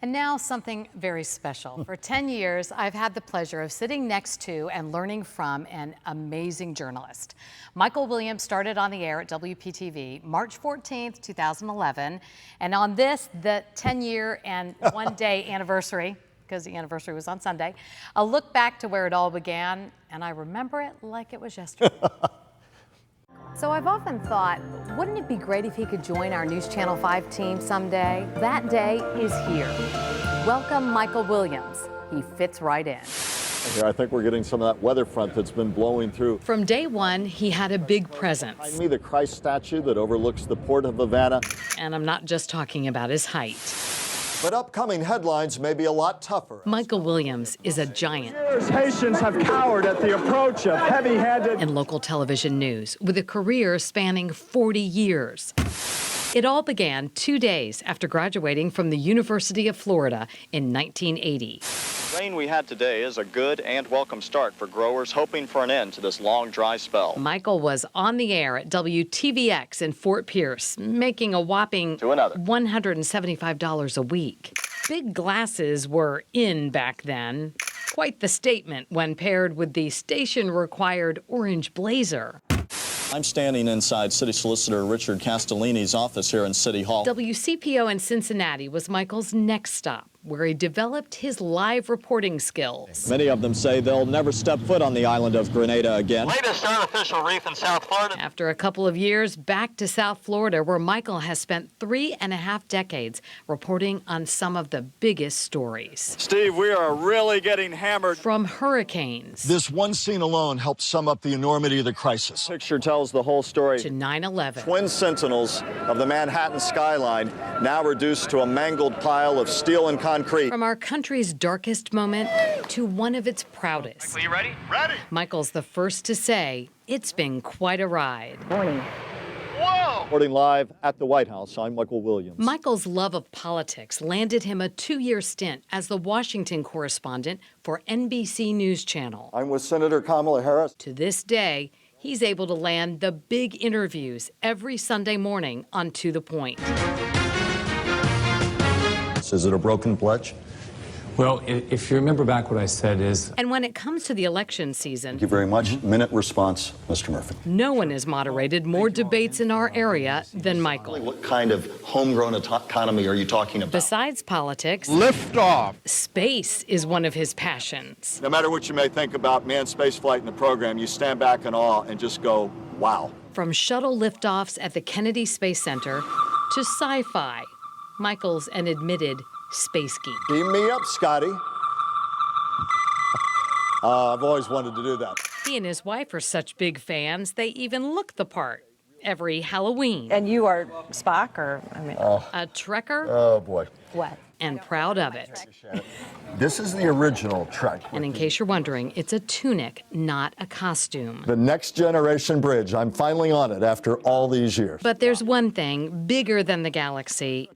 And now something very special. For 10 years, I've had the pleasure of sitting next to and learning from an amazing journalist. Michael Williams started on the air at WPTV March 14th, 2011. And on this, the 10-year and one-day anniversary, because the anniversary was on Sunday, a look back to where it all began, and I remember it like it was yesterday. So I've often thought, wouldn't it be great if he could join our News Channel 5 team someday? That day is here. Welcome, Michael Williams. He fits right in. Here, I think we're getting some of that weather front that's been blowing through. From day one, he had a big presence. Behind me, the Christ statue that overlooks the port of Havana. And I'm not just talking about his height. But upcoming headlines may be a lot tougher. Michael Williams is a giant. Haitians have cowered at the approach of heavy-handed in local television news, with a career spanning 40 years. It all began 2 days after graduating from the University of Florida in 1980. The rain we had today is a good and welcome start for growers hoping for an end to this long, dry spell. Michael was on the air at WTVX in Fort Pierce, making a whopping $175 a week. Big glasses were in back then. Quite the statement when paired with the station-required orange blazer. I'm standing inside City Solicitor Richard Castellini's office here in City Hall. WCPO in Cincinnati was Michael's next stop, where he developed his live reporting skills. Many of them say they'll never step foot on the island of Grenada again. Latest artificial reef in South Florida. After a couple of years, back to South Florida, where Michael has spent 3.5 decades reporting on some of the biggest stories. Steve, we are really getting hammered. From hurricanes. This one scene alone helps sum up the enormity of the crisis. Picture tells the whole story. To 9/11. Twin sentinels of the Manhattan skyline now reduced to a mangled pile of steel and concrete. From our country's darkest moment to one of its proudest. Are you ready? Ready! Michael's the first to say it's been quite a ride. Whoa! Reporting live at the White House, I'm Michael Williams. Michael's love of politics landed him a 2-year stint as the Washington correspondent for NBC News Channel. I'm with Senator Kamala Harris. To this day, he's able to land the big interviews every Sunday morning on To The Point. Is it a broken pledge? Well, if you remember back, what I said is... And when it comes to the election season... Thank you very much. Minute response, Mr. Murphy. No one has moderated more debates in our area than Michael. What kind of homegrown economy are you talking about? Besides politics, lift off. Space is one of his passions. No matter what you may think about manned spaceflight in the program, you stand back in awe and just go, wow. From shuttle liftoffs at the Kennedy Space Center to sci-fi, Michael's an admitted space geek. Beam me up, Scotty. I've always wanted to do that. He and his wife are such big fans, they even look the part every Halloween. And you are Spock, or, I mean... A Trekker? Oh, boy. What? And proud of it. This is the original Trek. And in case you're wondering, it's a tunic, not a costume. The next generation bridge. I'm finally on it after all these years. But there's one thing bigger than the galaxy,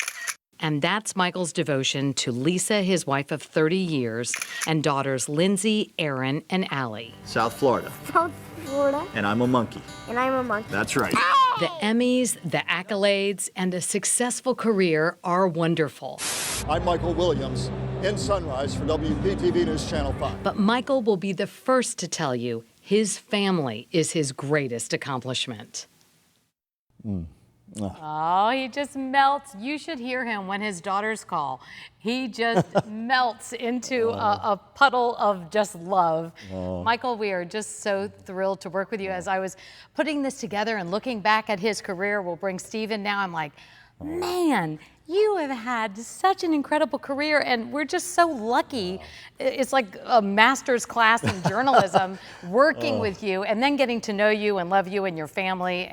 and that's Michael's devotion to Lisa, his wife of 30 years, and daughters Lindsay, Aaron, and Allie. South Florida. South Florida. And I'm a monkey. And I'm a monkey. That's right. The Emmys, the accolades, and a successful career are wonderful. I'm Michael Williams in Sunrise for WPTV News Channel 5. But Michael will be the first to tell you his family is his greatest accomplishment. Oh, he just melts. You should hear him when his daughters call. He just melts into a puddle of just love. Michael, we are just so thrilled to work with you. As I was putting this together and looking back at his career, we'll bring Steve in now. I'm like, man, you have had such an incredible career, and we're just so lucky. It's like a master's class in journalism, working with you and then getting to know you and love you and your family.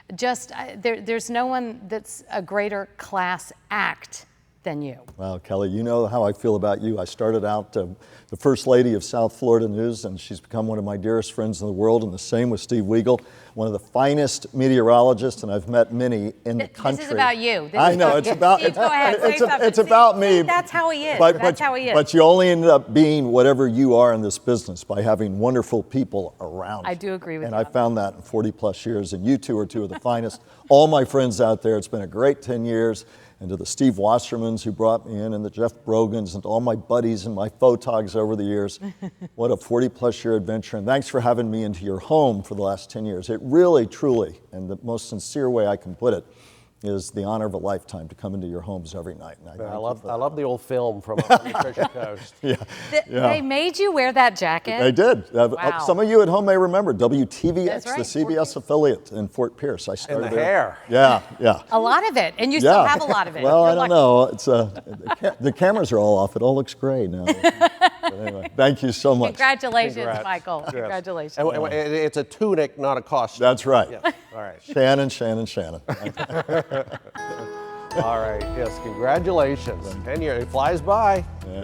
There's no one that's a greater class act than you. Well, Kelly, you know how I feel about you. I started out the First Lady of South Florida News, and she's become one of my dearest friends in the world, and the same with Steve Weigel, one of the finest meteorologists, and I've met many in the country. This is about you. I know, it's about Steve, go ahead, say something. It's about me. That's how he is. That's how he is. But you only end up being whatever you are in this business by having wonderful people around. I do agree with and you. I found that in 40 plus years, and you two are two of the finest. All my friends out there, it's been a great 10 years. and to the Steve Wassermans who brought me in, and the Jeff Brogans, and to all my buddies and my photogs over the years. What a 40-plus year adventure, and thanks for having me into your home for the last 10 years. It really, truly, and the most sincere way I can put it, is the honor of a lifetime to come into your homes every night. And I love the old film from on the Treasure Coast. They made you wear that jacket? They did. Wow. Some of you at home may remember WPTV, That's right, the CBS affiliate in Fort Pierce. I started And the there. hair. Yeah. A lot of it, and you still have a lot of it. Well, You're I don't lucky. know. The cameras are all off. It all looks gray now. But anyway, thank you so much. Congratulations, Congrats. Michael. Yes. Congratulations. And it's a tunic, not a costume. That's right. Yeah. All right. Shannon. All right. Yes, congratulations. 10 years. It flies by.